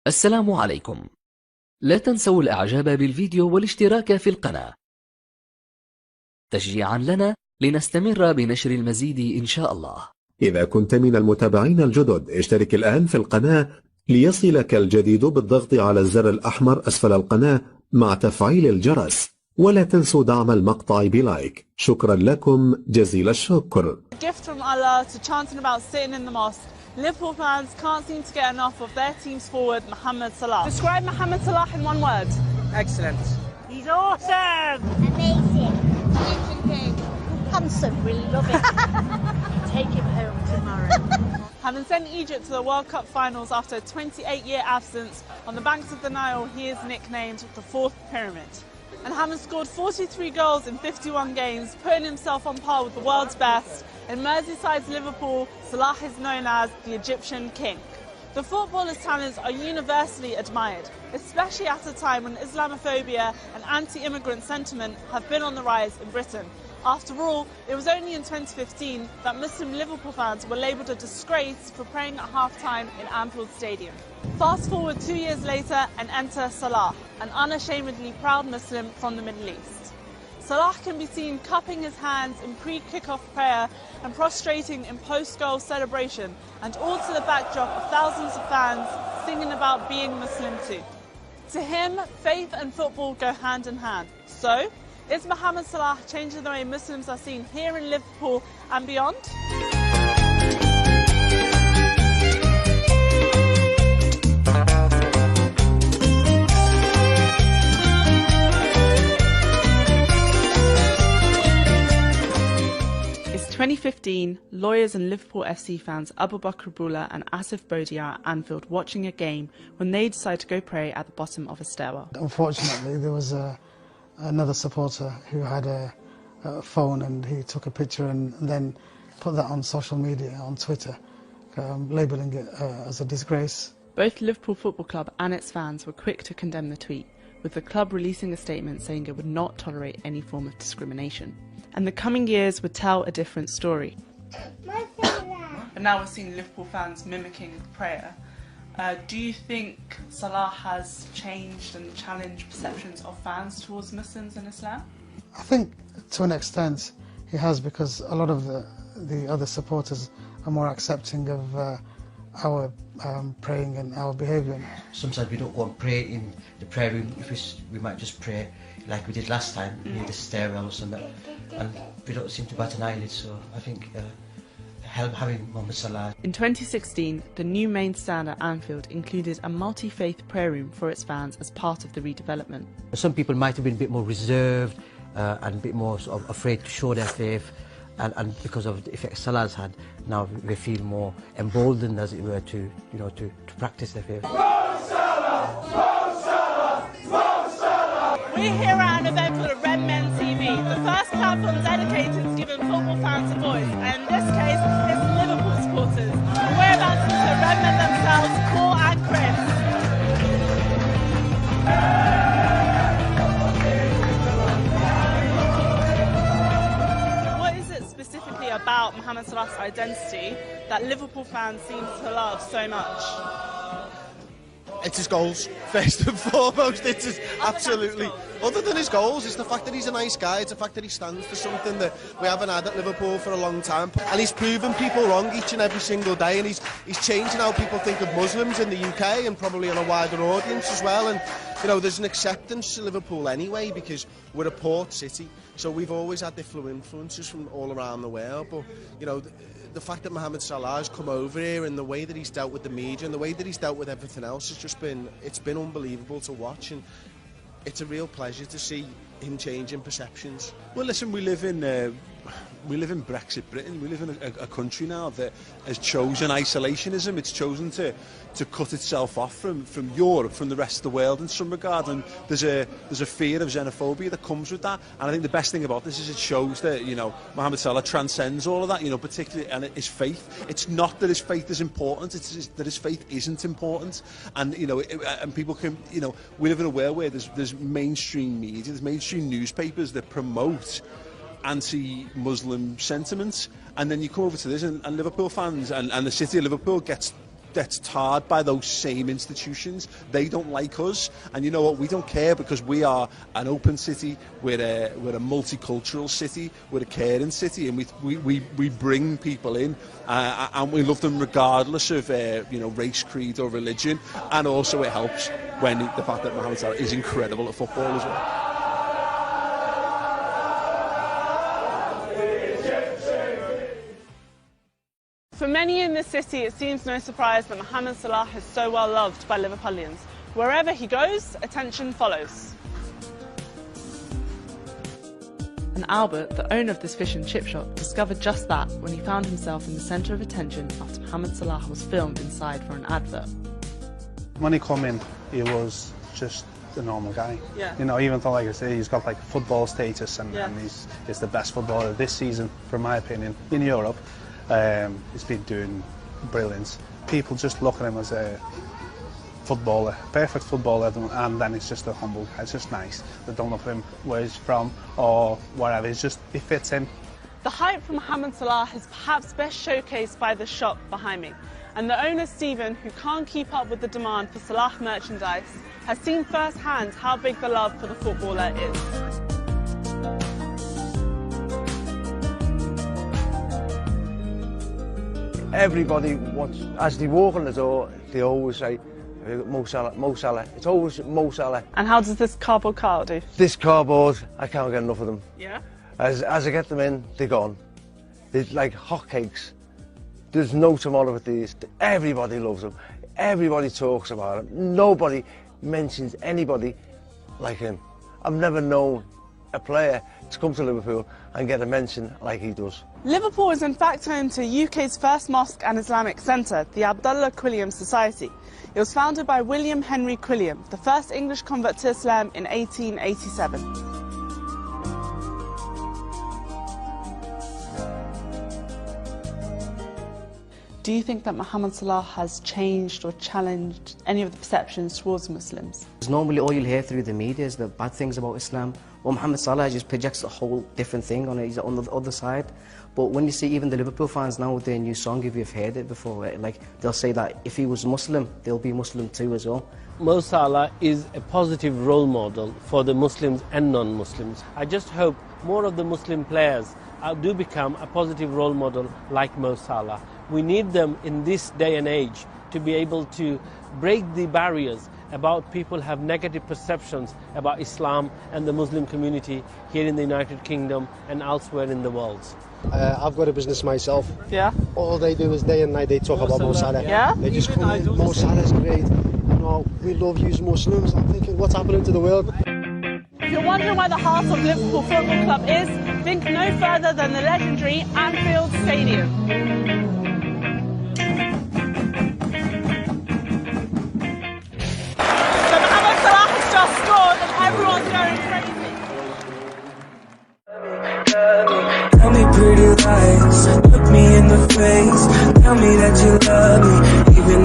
السلام عليكم. لا تنسوا الإعجاب بالفيديو والاشتراك في القناة تشجيعا لنا لنستمر بنشر المزيد إن شاء الله. إذا كنت من المتابعين الجدد اشترك الآن في القناة ليصلك الجديد بالضغط على الزر الأحمر أسفل القناة مع تفعيل الجرس، ولا تنسوا دعم المقطع بلايك. شكرا لكم جزيل الشكر. Gift from Allah to chanting about sitting in the mosque. Liverpool fans can't seem to get enough of their team's forward, Mohamed Salah. Describe Mohamed Salah in one word. Excellent. He's awesome. Amazing. Handsome, we love it. Take him home tomorrow. Having sent Egypt to the World Cup finals after a 28-year absence, on the banks of the Nile, he is nicknamed the Fourth Pyramid. And having scored 43 goals in 51 games, putting himself on par with the world's best, in Merseyside's Liverpool, Salah is known as the Egyptian King. The footballer's talents are universally admired, especially at a time when Islamophobia and anti-immigrant sentiment have been on the rise in Britain. After all, it was only in 2015 that Muslim Liverpool fans were labelled a disgrace for praying at half-time in Anfield Stadium. Fast forward 2 years later and enter Salah, an unashamedly proud Muslim from the Middle East. Salah can be seen cupping his hands in pre-kick-off prayer and prostrating in post-goal celebration, and all to the backdrop of thousands of fans singing about being Muslim too. To him, faith and football go hand in hand. So, is Mohamed Salah changing the way Muslims are seen here in Liverpool and beyond? It's 2015, lawyers and Liverpool FC fans Abu Bakr Bula and Asif Bodi are at Anfield watching a game when they decide to go pray at the bottom of a stairwell. Unfortunately, there was another supporter who had a phone, and he took a picture and then put that on social media, on Twitter, labelling it as a disgrace. Both Liverpool Football Club and its fans were quick to condemn the tweet, with the club releasing a statement saying it would not tolerate any form of discrimination. And the coming years would tell a different story. But now we're seeing Liverpool fans mimicking prayer. Do you think Salah has changed and challenged perceptions of fans towards Muslims and Islam? I think to an extent he has, because a lot of the other supporters are more accepting of our praying and our behaviour. Sometimes we don't go and pray in the prayer room. If we might just pray like we did last time, near the stairwell or something, and we don't seem to bat an eyelid. So I think having Mohamed Salah. In 2016, the new main stand at Anfield included a multi-faith prayer room for its fans as part of the redevelopment. Some people might have been a bit more reserved and a bit more sort of afraid to show their faith, and because of the effect Salah's had, now they feel more emboldened, as it were, to practice their faith. We're here at an event for the Red Men TV, the first platform dedicated to giving football fans a voice, and in this case, it's Liverpool supporters. And we're about to meet the Red Men themselves, Paul and Chris. What is it specifically about Mohamed Salah's identity that Liverpool fans seem to love so much? It's his goals, first and foremost. It's his, absolutely. Other than his goals, it's the fact that he's a nice guy. It's the fact that he stands for something that we haven't had at Liverpool for a long time. And he's proven people wrong each and every single day. And he's changing how people think of Muslims in the UK and probably on a wider audience as well. And, you know, there's an acceptance to Liverpool anyway, because we're a port city. So we've always had influences from all around the world. But, you know, the fact that Mohamed Salah has come over here, and the way that he's dealt with the media and the way that he's dealt with everything else, has just been, it's been unbelievable to watch, and it's a real pleasure to see him changing perceptions. Well, listen, we live in Brexit Britain. We live in a country now that has chosen isolationism. It's chosen to cut itself off from Europe, from the rest of the world in some regard, and there's a fear of xenophobia that comes with that. And I think the best thing about this is it shows that, you know, Mohamed Salah transcends all of that, you know, particularly, and his faith. It's not that his faith is important, it's that his faith isn't important. And, you know, and people can, you know, we live in a world where there's mainstream media, there's mainstream newspapers that promote anti-Muslim sentiments, and then you come over to this, and Liverpool fans and the city of Liverpool gets gets tarred by those same institutions. They don't like us, and you know what? We don't care, because we are an open city. We're a multicultural city. We're a caring city, and we bring people in, and we love them regardless of race, creed, or religion. And also, it helps when the fact that Mohamed Salah is incredible at football as well. For many in this city, it seems no surprise that Mohamed Salah is so well loved by Liverpudlians. Wherever he goes, attention follows. And Albert, the owner of this fish and chip shop, discovered just that when he found himself in the centre of attention after Mohamed Salah was filmed inside for an advert. When he come in, he was just a normal guy. Yeah. You know, even though, like I say, he's got like football status, and he's the best footballer this season, from my opinion, in Europe. He's been doing brilliant. People just look at him as a footballer, perfect footballer, and then he's just a humble guy. It's just nice. They don't look at him where he's from or whatever. It's just, he fits in. The hype for Mohamed Salah is perhaps best showcased by the shop behind me. And the owner, Stephen, who can't keep up with the demand for Salah merchandise, has seen firsthand how big the love for the footballer is. Everybody wants, as they walk in the door, they always say, Mo Salah, Mo Salah. It's always Mo Salah. And how does this cardboard cart do? This cardboard, I can't get enough of them. Yeah? As I get them in, they're gone. They're like hotcakes. There's no tomorrow with these. Everybody loves them. Everybody talks about them. Nobody mentions anybody like him. I've never known a player to come to Liverpool and get a mention like he does. Liverpool is in fact home to UK's first mosque and Islamic centre, the Abdullah Quilliam Society. It was founded by William Henry Quilliam, the first English convert to Islam in 1887. Do you think that Mohamed Salah has changed or challenged any of the perceptions towards Muslims? Normally all you'll hear through the media is the bad things about Islam. Well, Mohamed Salah just projects a whole different thing on it. He's on the other side. But when you see even the Liverpool fans now with their new song, if you've heard it before, like they'll say that if he was Muslim, they'll be Muslim too as well. Mo Salah is a positive role model for the Muslims and non-Muslims. I just hope more of the Muslim players do become a positive role model like Mo Salah. We need them in this day and age to be able to break the barriers about people have negative perceptions about Islam and the Muslim community here in the United Kingdom and elsewhere in the world. I've got a business myself. Yeah. All they do is day and night they talk about Mo Salah. Yeah. They just come in, Mo Salah's great. You know, we love you Muslims. I'm thinking, what's happening to the world? If you're wondering where the heart of Liverpool Football Club is, think no further than the legendary Anfield Stadium. Everyone's going crazy. Tell me pretty lies, look me in the face, tell me that you love me, even